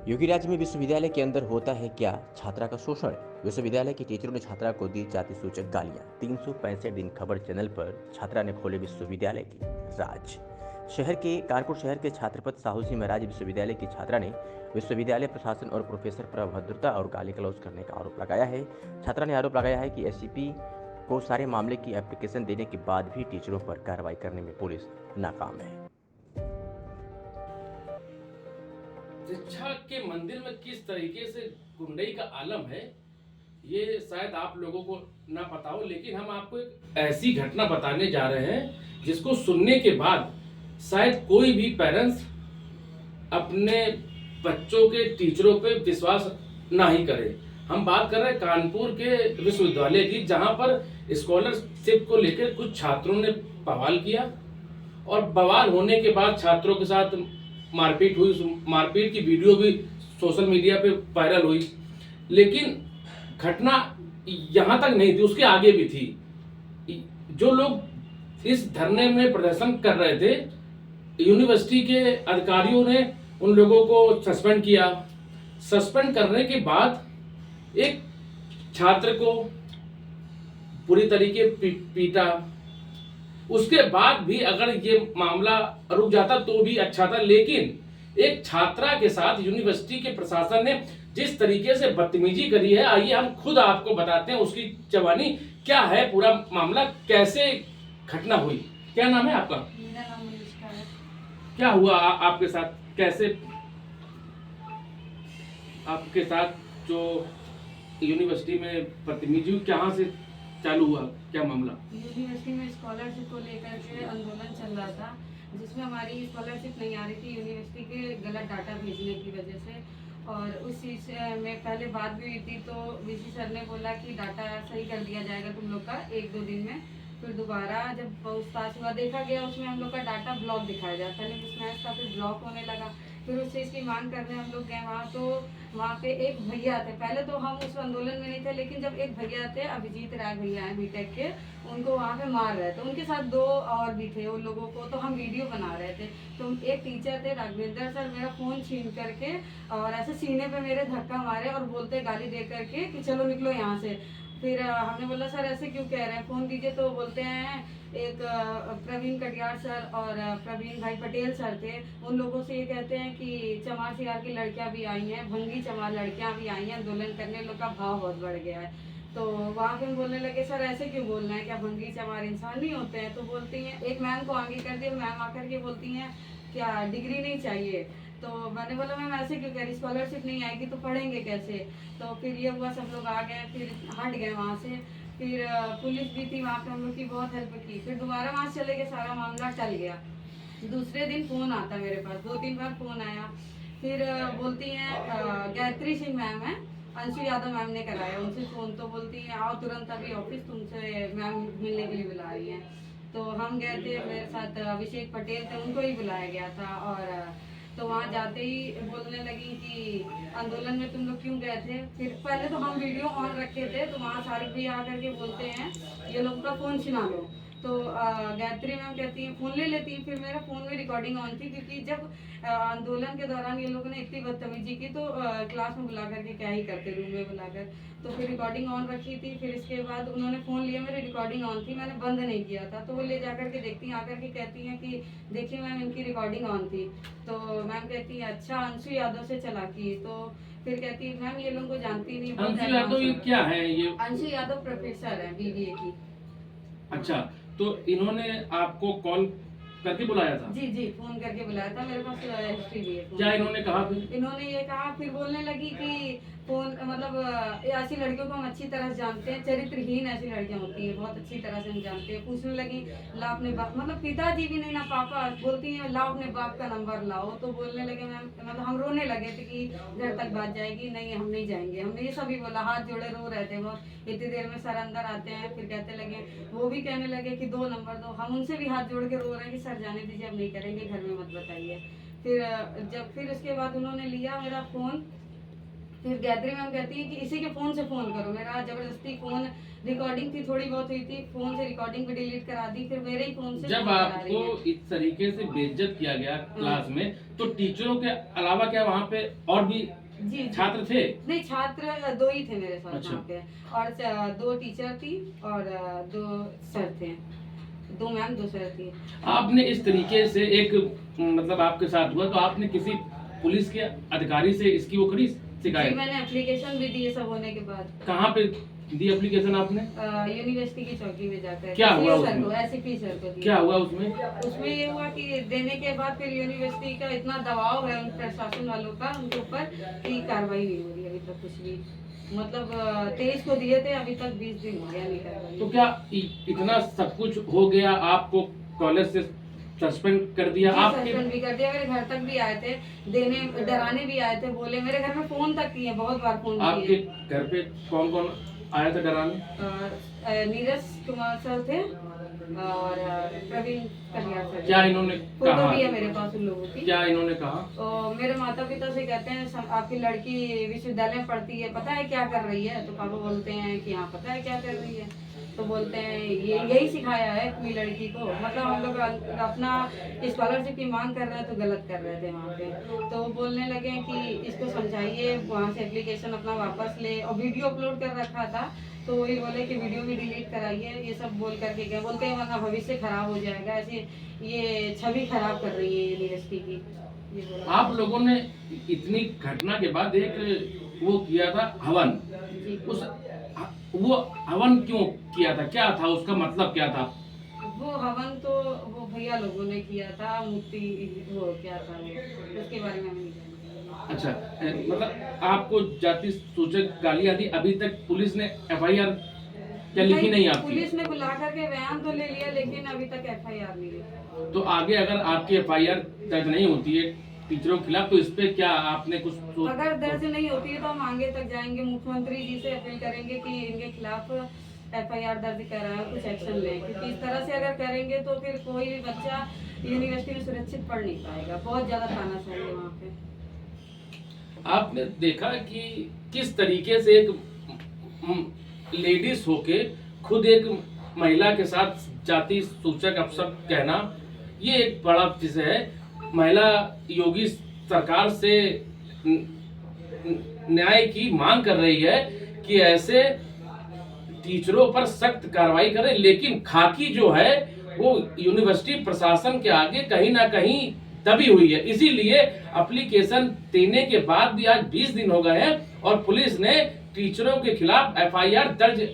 योगी राज्य में विश्वविद्यालय के अंदर होता है क्या छात्रा का शोषण। विश्वविद्यालय के टीचरों ने छात्रा को दी जाति सूचक गालियां। 365 दिन खबर चैनल पर छात्रा ने खोले विश्वविद्यालय की राज। शहर के कानपुर शहर के छात्रपति साहू सिंह महाराज विश्वविद्यालय की छात्रा ने विश्वविद्यालय प्रशासन और प्रोफेसर पर अभद्रता और गाली गलौज करने का आरोप लगाया है। छात्रा ने आरोप लगाया है कि एससीपी को सारे मामले की एप्लीकेशन देने के बाद भी टीचरों पर कार्रवाई करने में पुलिस नाकाम है। शिक्षा के मंदिर में किस तरीके से गुंडई का आलम है, ये शायद आप लोगों को ना पता हो, लेकिन हम आपको एक ऐसी घटना बताने जा रहे हैं जिसको सुनने के बाद शायद कोई भी पेरेंट्स अपने बच्चों के टीचरों पे विश्वास ना ही करे। हम बात कर रहे हैं कानपुर के विश्वविद्यालय की, जहां पर स्कॉलरशिप को लेकर कुछ छात्रों ने बवाल किया और बवाल होने के बाद छात्रों के साथ मारपीट हुई। मारपीट की वीडियो भी सोशल मीडिया पे वायरल हुई, लेकिन घटना यहाँ तक नहीं थी, उसके आगे भी थी। जो लोग इस धरने में प्रदर्शन कर रहे थे, यूनिवर्सिटी के अधिकारियों ने उन लोगों को सस्पेंड किया। सस्पेंड करने के बाद एक छात्र को पूरी तरीके पीटा। उसके बाद भी अगर ये मामला रुक जाता तो भी अच्छा था, लेकिन एक छात्रा के साथ यूनिवर्सिटी के प्रशासन ने जिस तरीके से बदतमीजी करी है, आइए हम खुद आपको बताते हैं उसकी जवानी क्या है, पूरा मामला कैसे घटना हुई। क्या नाम है आपका? मेरा नाम अनुष्का है। क्या हुआ आपके साथ? कैसे आपके साथ जो यूनिवर्सिटी में बदतमीजी कहाँ से चालू हुआ, क्या मामला? यूनिवर्सिटी में स्कॉलरशिप को लेकर के आंदोलन चल रहा था, जिसमें हमारी स्कॉलरशिप नहीं आ रही थी यूनिवर्सिटी के गलत डाटा भेजने की वजह से। और उस चीज़ में पहले बात भी हुई थी, तो वीसी सर ने बोला कि डाटा सही कर दिया जाएगा तुम लोग का 1-2 दिन में। फिर दोबारा जब पूछताछ हुआ, देखा गया उसमें हम लोग का डाटा ब्लॉक दिखाया जाता है, लेकिन उसमें इसका फिर ब्लॉक होने लगा। फिर उस चीज़ की मांग करने हम लोग गए वहाँ, तो वहाँ पे एक भैया थे। पहले तो हम उस आंदोलन में नहीं थे, लेकिन जब एक भैया थे, अभिजीत राय भैया हैं बीटेक के, उनको वहाँ पे मार रहे थे। उनके साथ 2 और भी थे, उन लोगों को तो हम वीडियो बना रहे थे। तो एक टीचर थे राघवेंद्र सर, मेरा फ़ोन छीन करके और ऐसे सीने पे मेरे धक्का मारे और बोलते गाली दे करके कि चलो निकलो यहाँ से। फिर हमने बोला सर ऐसे क्यों कह रहे हैं, फ़ोन दीजिए। तो बोलते हैं एक प्रवीण कटियार सर और प्रवीण भाई पटेल सर थे, उन लोगों से ये कहते हैं कि चमार सियार की लड़कियां भी आई हैं, भंगी चमार लड़कियां भी आई हैं आंदोलन करने, लोग का भाव बहुत बढ़ गया है। तो वहाँ पे हम बोलने लगे सर ऐसे क्यों बोलना है, क्या भंगी चमार इंसान नहीं होते हैं? तो बोलती हैं, एक मैम को आगे कर दिया, मैम आकर के बोलती हैं क्या डिग्री नहीं चाहिए? तो मैंने बोला मैम ऐसे क्यों कह रही, स्कॉलरशिप नहीं आएगी तो पढ़ेंगे कैसे? तो फिर ये हुआ, सब लोग आ गए, फिर हट गए वहाँ से। फिर पुलिस भी थी वहाँ पे, हम लोग की बहुत हेल्प की। फिर दोबारा वहाँ से चले गए, सारा मामला टल गया। दूसरे दिन फ़ोन आता मेरे पास, 2-3 बार फ़ोन आया। फिर बोलती हैं गायत्री सिंह मैम है, अंशु यादव मैम ने कराया उनसे फ़ोन। तो बोलती हैं आओ तुरंत अभी ऑफिस, तुमसे मैम मिलने के लिए बुला रही हैं। तो हम गए थे, मेरे साथ अभिषेक पटेल थे, उनको ही बुलाया गया था। और तो वहाँ जाते ही बोलने लगी कि आंदोलन में तुम लोग क्यों गए थे? फिर पहले तो हम वीडियो ऑन रखे थे, तो वहाँ सारिक भी आकर के बोलते हैं ये लोग का फ़ोन छिना लो। तो गायत्री मैम कहती हैं फ़ोन ले लेती। फिर मेरा फ़ोन में रिकॉर्डिंग ऑन थी, क्योंकि जब आंदोलन के दौरान ये लोगों ने इतनी बदतमीजी की, तो क्लास में बुला करके क्या ही करते, रूम में बुलाकर। तो फिर रिकॉर्डिंग ऑन रखी थी। फिर इसके बाद उन्होंने फ़ोन लिया, मेरी रिकॉर्डिंग ऑन थी, मैंने बंद नहीं किया था। तो वो ले जाकर के देखती हैं, आकर के कहती हैं कि देखिए मैम इनकी रिकॉर्डिंग ऑन थी। तो मैम कहती है अच्छा अंशु यादव से चला की। तो फिर कहती है मैम ये लोगों को जानती नहीं, बहुत अंशु यादव ये क्या है? ये अंशु यादव प्रोफेसर है बीबीए की। अच्छा, तो इन्होंने आपको कॉल करके बुलाया था? जी जी, फोन करके बुलाया था, मेरे पास हिस्ट्री भी है। क्या इन्होंने कहा फिर? इन्होंने ये कहा, फिर बोलने लगी कि फोन मतलब ऐसी लड़कियों को हम अच्छी तरह से जानते हैं, चरित्रहीन ऐसी लड़कियां होती हैं, बहुत अच्छी तरह से हम जानते हैं। पूछने लगी ला अपने बाप, मतलब पिताजी भी नहीं ना पापा, बोलती हैं लाओ अपने बाप का नंबर लाओ। तो बोलने लगे मैम, मतलब हम रोने लगे थे कि घर तक बात जाएगी, नहीं हम नहीं जाएंगे। हमने ये सभी बोला, हाथ जोड़े रो रहे थे बहुत। इतनी देर में सर अंदर आते हैं, फिर कहते लगे, वो भी कहने लगे कि 2 नंबर दो। हम उनसे भी हाथ जोड़ के रो रहे हैं कि सर जाने दीजिए, अब नहीं करेंगे, घर में मत बताइए। फिर उसके बाद उन्होंने लिया मेरा फ़ोन। फिर गायत्री मैम कहती है कि इसी के फ़ोन से फ़ोन करो। मेरा ज़बरदस्ती फ़ोन रिकॉर्डिंग थी, थोड़ी बहुत हुई थी, फ़ोन से रिकॉर्डिंग भी डिलीट करा दी, फिर मेरे ही फ़ोन से जब फ़ोन करा रही आपको है। इस तरीके से बेइज्जत किया गया क्लास में, तो टीचरों के अलावा क्या वहाँ पे और भी जी छात्र थे? नहीं, छात्र 2 ही थे मेरे साथ अच्छा। वहाँ पे, और 2 टीचर थी और 2 सर थे, 2 मैम 2 सर थी। आपने इस तरीके से एक मतलब आपके साथ हुआ तो आपने किसी पुलिस के अधिकारी से इसकी वो करी जी, शिकायत? मैंने एप्लीकेशन भी दी ये सब होने के बाद, कहाँ पे दी एप्लीकेशन आपने? यूनिवर्सिटी की चौकी में जाकर। क्या हुआ सीओ सर उसमें? को, एसपी सर को दिया। क्या हुआ उसमें? उसमें ये हुआ कि देने के बाद फिर यूनिवर्सिटी का इतना दबाव है उन प्रशासन वालों का उनके ऊपर कि कार्रवाई नहीं हो रही अभी तक कुछ भी। मतलब 23 को दिए थे, अभी तक 20 दिन हो गया नहीं कार्रवाई। तो क्या इतना सब कुछ हो गया, आपको कॉलेज से सस्पेंड कर दिया? आपके सस्पेंड भी कर दिया, मेरे घर तक भी आए थे देने, डराने भी आए थे, बोले मेरे घर में फोन तक किए, बहुत बार फोन आपके किए। घर पे कौन कौन आया था डराने? नीरज कुमार सर थे और प्रवीण कल्याण सर। क्या इन्होंने फोटो कहा? भी है मेरे पास उन लोगों की। क्या इन्होंने कहा? और मेरे माता पिता से कहते हैं आपकी लड़की विश्वविद्यालय में पढ़ती है, पता है क्या कर रही है? तो पापा बोलते हैं कि हाँ पता है क्या कर रही है। तो बोलते हैं ये यही सिखाया है कोई लड़की को। मतलब हम लोग अपना स्कॉलरशिप की मांग कर रहे हैं तो गलत कर रहे थे वहाँ पे। तो वो बोलने लगे कि इसको समझाइए, वहाँ से एप्लीकेशन अपना वापस ले, और वीडियो अपलोड कर रखा था तो वही बोले कि वीडियो भी डिलीट कराइए, ये सब बोल करके गए। बोलते हैं वरना भविष्य खराब हो जाएगा, ऐसी ये छवि खराब कर रही है यूनिवर्सिटी की, ये बोला। आप लोगों ने इतनी घटना के बाद एक वो किया था हवन, जी। वो हवन क्यों किया था? क्या था उसका मतलब, क्या था? वो हवन तो वो भैया लोगों ने किया था, मुक्ति वो क्या था वो, उसके बारे में हम नहीं जानते। अच्छा, मतलब आपको जाति सूचक गालियां दी, अभी तक पुलिस ने एफआईआर क्या लिखी नहीं आपकी? पुलिस ने बुला करके बयान तो ले लिया, लेकिन अभी तक एफआईआर नहीं हुई। तो आगे अगर आपकी एफआईआर दर्ज नहीं होती है टीचरों के खिलाफ, तो इस पे क्या आपने कुछ अगर दर्ज नहीं होती है तो हम आगे तक जाएंगे, मुख्यमंत्री जी से अपील करेंगे कि इनके खिलाफ एफआईआर दर्ज कराएं, कुछ एक्शन लें, क्योंकि इस तरह से अगर करेंगे तो फिर कोई भी बच्चा यूनिवर्सिटी में सुरक्षित पढ़ नहीं पाएगा। बहुत ज्यादा तानाशाही है वहाँ पे। आपने देखा कि किस तरीके से एक लेडीज होके खुद एक महिला के साथ जाति सूचक अपशब्द कहना, ये एक बड़ा चीज है। महिला योगी सरकार से न्याय की मांग कर रही है कि ऐसे टीचरों पर सख्त कार्रवाई करें, लेकिन खाकी जो है वो यूनिवर्सिटी प्रशासन के आगे कहीं ना कहीं दबी हुई है। इसीलिए एप्लीकेशन देने के बाद भी आज 20 दिन हो गए हैं और पुलिस ने टीचरों के खिलाफ एफआईआर दर्ज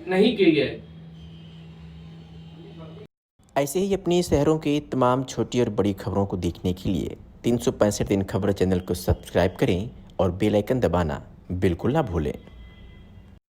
नहीं की है। ऐसे ही अपनी शहरों की तमाम छोटी और बड़ी खबरों को देखने के लिए 365 दिन खबर चैनल को सब्सक्राइब करें और बेल आइकन दबाना बिल्कुल ना भूलें।